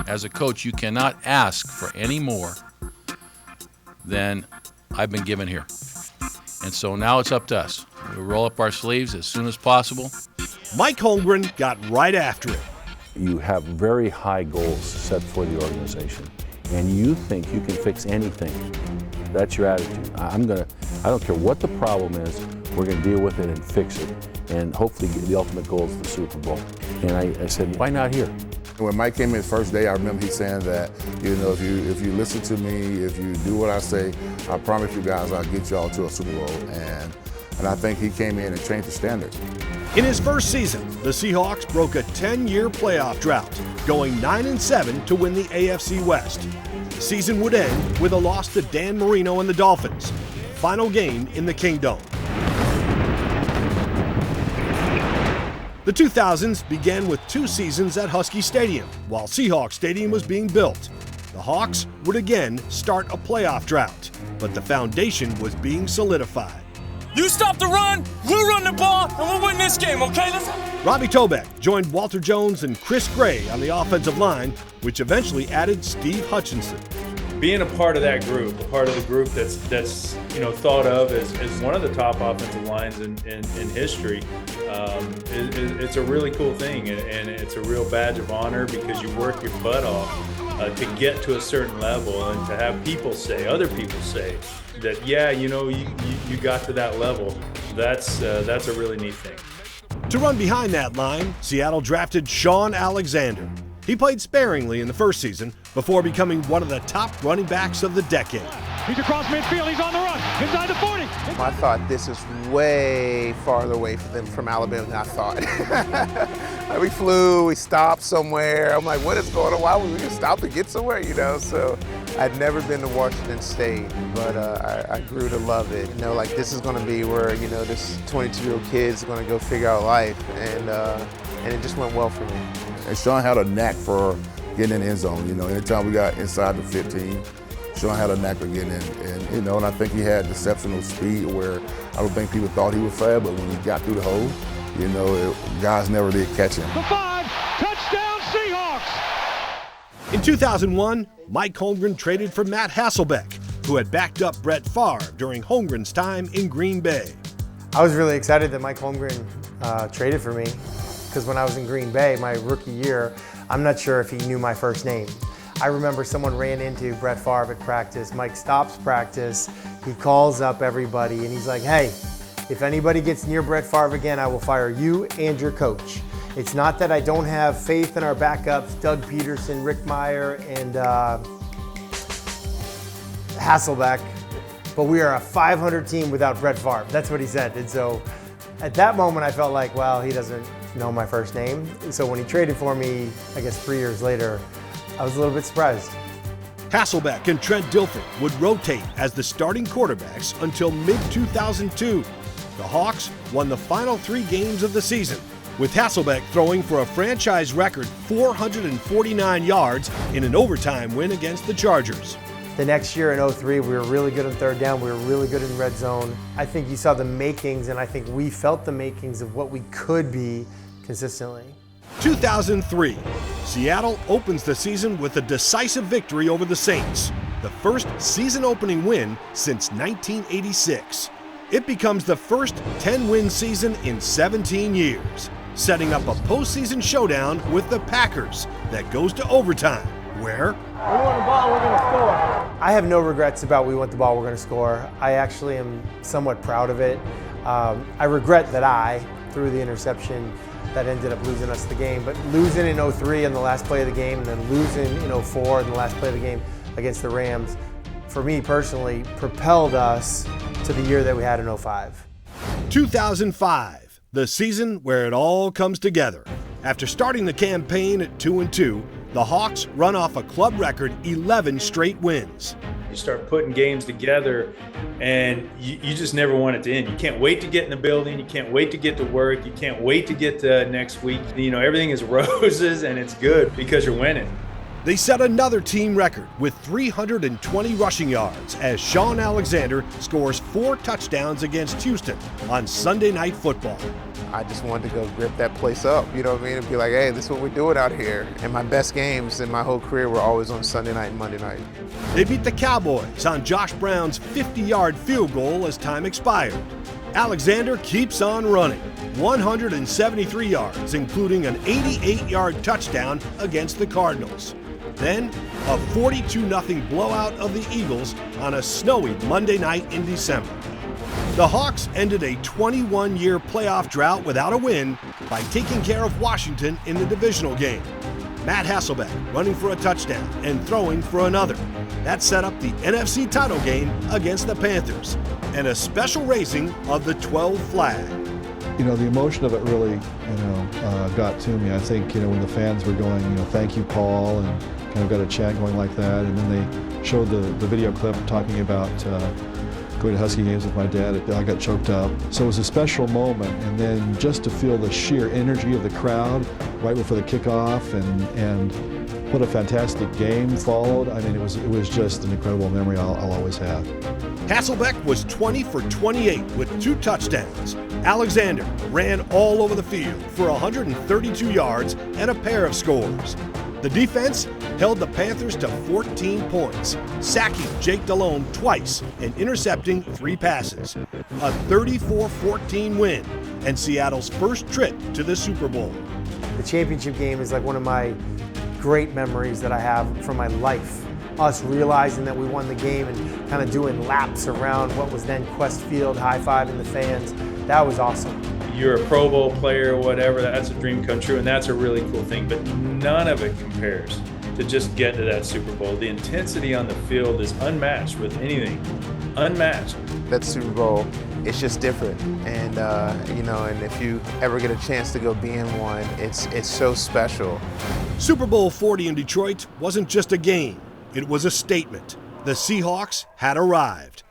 As a coach, you cannot ask for any more than I've been given here. And so now it's up to us. We roll up our sleeves as soon as possible. Mike Holmgren got right after it. You have very high goals set for the organization, and you think you can fix anything. That's your attitude. I don't care what the problem is, we're going to deal with it and fix it, and hopefully the ultimate goal is the Super Bowl. And I said, why not here? When Mike came in his first day, I remember he saying that, if you listen to me, if you do what I say, I promise you guys I'll get y'all to a Super Bowl. And I think he came in and changed the standard. In his first season, the Seahawks broke a 10-year playoff drought, going 9-7 to win the AFC West. The season would end with a loss to Dan Marino and the Dolphins, final game in the Kingdome. The 2000s began with 2 seasons at Husky Stadium, while Seahawks Stadium was being built. The Hawks would again start a playoff drought, but the foundation was being solidified. You stop the run, we'll run the ball, and we'll win this game, okay? Robbie Tobeck joined Walter Jones and Chris Gray on the offensive line, which eventually added Steve Hutchinson. Being a part of that group, a part of the group that's thought of as one of the top offensive lines in history, it's a really cool thing, and it's a real badge of honor because you work your butt off to get to a certain level, and to have other people say that, yeah, you got to that level. That's a really neat thing. To run behind that line, Seattle drafted Shaun Alexander. He played sparingly in the first season before becoming one of the top running backs of the decade. He's across midfield, he's on the run, inside the 40. I thought this is way farther away from Alabama than I thought. We flew, we stopped somewhere. I'm like, what is going on? Why would we stop to get somewhere, So I'd never been to Washington State, but I grew to love it. This is going to be where, this 22-year-old kid's going to go figure out life, and it just went well for me. And Shaun had a knack for getting in the end zone. Anytime we got inside the 15, Shaun had a knack for getting in. And I think he had exceptional speed where I don't think people thought he was fast, but when he got through the hole, guys never did catch him. The 5, touchdown Seahawks! In 2001, Mike Holmgren traded for Matt Hasselbeck, who had backed up Brett Favre during Holmgren's time in Green Bay. I was really excited that Mike Holmgren traded for me, because when I was in Green Bay, my rookie year, I'm not sure if he knew my first name. I remember someone ran into Brett Favre at practice. Mike stops practice, he calls up everybody, and he's like, hey, if anybody gets near Brett Favre again, I will fire you and your coach. It's not that I don't have faith in our backups, Doug Peterson, Rick Meyer, and Hasselbeck, but we are a 500 team without Brett Favre. That's what he said. And so at that moment, I felt like, well, he doesn't know my first name. So when he traded for me, I guess 3 years later, I was a little bit surprised. Hasselbeck and Trent Dilfer would rotate as the starting quarterbacks until mid-2002. The Hawks won the final 3 games of the season, with Hasselbeck throwing for a franchise record 449 yards in an overtime win against the Chargers. The next year in 2003, we were really good on third down. We were really good in red zone. I think you saw the makings, and I think we felt the makings of what we could be consistently. 2003, Seattle opens the season with a decisive victory over the Saints, the first season-opening win since 1986. It becomes the first 10-win season in 17 years, setting up a postseason showdown with the Packers that goes to overtime, where We want the ball, we're going to score. I have no regrets about we want the ball, we're going to score. I actually am somewhat proud of it. I regret that I threw the interception that ended up losing us the game, but losing in 2003 in the last play of the game, and then losing in 2004 in the last play of the game against the Rams, for me personally, propelled us to the year that we had in 2005. 2005, the season where it all comes together. After starting the campaign at 2-2, the Hawks run off a club record 11 straight wins. You start putting games together, and you just never want it to end. You can't wait to get in the building. You can't wait to get to work. You can't wait to get to next week. Everything is roses, and it's good because you're winning. They set another team record with 320 rushing yards as Shaun Alexander scores 4 touchdowns against Houston on Sunday Night Football. I just wanted to go grip that place up, you know what I mean? And be like, hey, this is what we're doing out here. And my best games in my whole career were always on Sunday night and Monday night. They beat the Cowboys on Josh Brown's 50-yard field goal as time expired. Alexander keeps on running, 173 yards, including an 88-yard touchdown against the Cardinals. Then, a 42-0 blowout of the Eagles on a snowy Monday night in December. The Hawks ended a 21-year playoff drought without a win by taking care of Washington in the divisional game. Matt Hasselbeck running for a touchdown and throwing for another. That set up the NFC title game against the Panthers and a special raising of the 12 flag. You know, the emotion of it really, got to me. I think, when the fans were going, thank you, Paul, and kind of got a chant going like that. And then they showed the video clip talking about going to Husky games with my dad. I got choked up. So it was a special moment. And then just to feel the sheer energy of the crowd right before the kickoff and what a fantastic game followed. I mean, it was just an incredible memory I'll always have. Hasselbeck was 20 for 28 with 2 touchdowns. Alexander ran all over the field for 132 yards and a pair of scores. The defense held the Panthers to 14 points, sacking Jake Delhomme twice and intercepting 3 passes. A 34-14 win and Seattle's first trip to the Super Bowl. The championship game is like one of my great memories that I have from my life. Us realizing that we won the game and kind of doing laps around what was then Quest Field, high-fiving the fans. That was awesome. You're a Pro Bowl player or whatever, that's a dream come true, and that's a really cool thing, but none of it compares to just get to that Super Bowl. The intensity on the field is unmatched with anything, unmatched. That Super Bowl, it's just different. And, and if you ever get a chance to go be in one, it's so special. Super Bowl 40 in Detroit wasn't just a game. It was a statement. The Seahawks had arrived.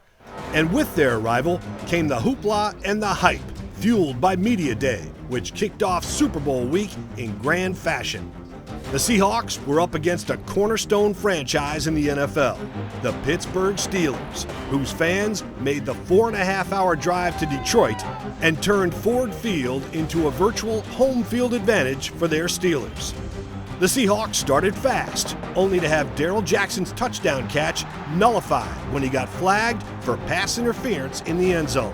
And with their arrival came the hoopla and the hype, fueled by Media Day, which kicked off Super Bowl week in grand fashion. The Seahawks were up against a cornerstone franchise in the NFL, the Pittsburgh Steelers, whose fans made the 4.5-hour drive to Detroit and turned Ford Field into a virtual home field advantage for their Steelers. The Seahawks started fast, only to have Darrell Jackson's touchdown catch nullified when he got flagged for pass interference in the end zone.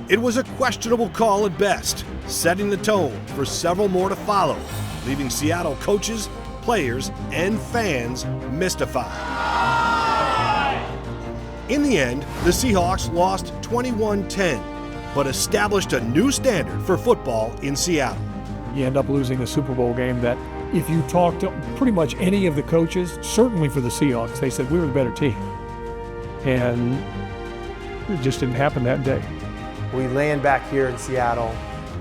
It was a questionable call at best, setting the tone for several more to follow, leaving Seattle coaches, players, and fans mystified. In the end, the Seahawks lost 21-10, but established a new standard for football in Seattle. You end up losing a Super Bowl game that if you talk to pretty much any of the coaches, certainly for the Seahawks, they said we were the better team. And it just didn't happen that day. We land back here in Seattle,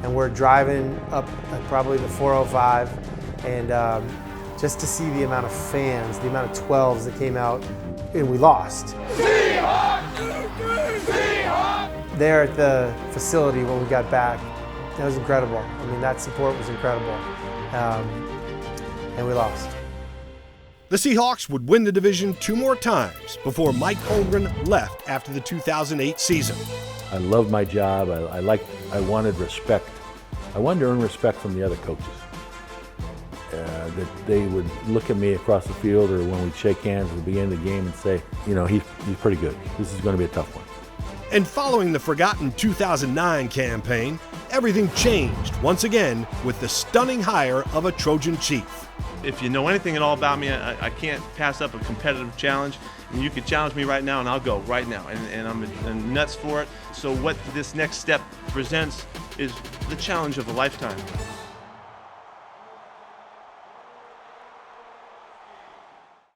and we're driving up probably the 405, and just to see the amount of fans, the amount of 12s that came out, and we lost. Seahawks! Seahawks! There at the facility when we got back, that was incredible. I mean, that support was incredible. And we lost. The Seahawks would win the division 2 more times before Mike Holmgren left after the 2008 season. I loved my job. I wanted respect. I wanted to earn respect from the other coaches. That they would look at me across the field or when we'd shake hands at the beginning of the game and say, he's pretty good. This is going to be a tough one. And following the forgotten 2009 campaign, everything changed once again with the stunning hire of a Trojan chief. If you know anything at all about me, I can't pass up a competitive challenge. And you could challenge me right now, and I'll go right now. And I'm nuts for it. So what this next step presents is the challenge of a lifetime.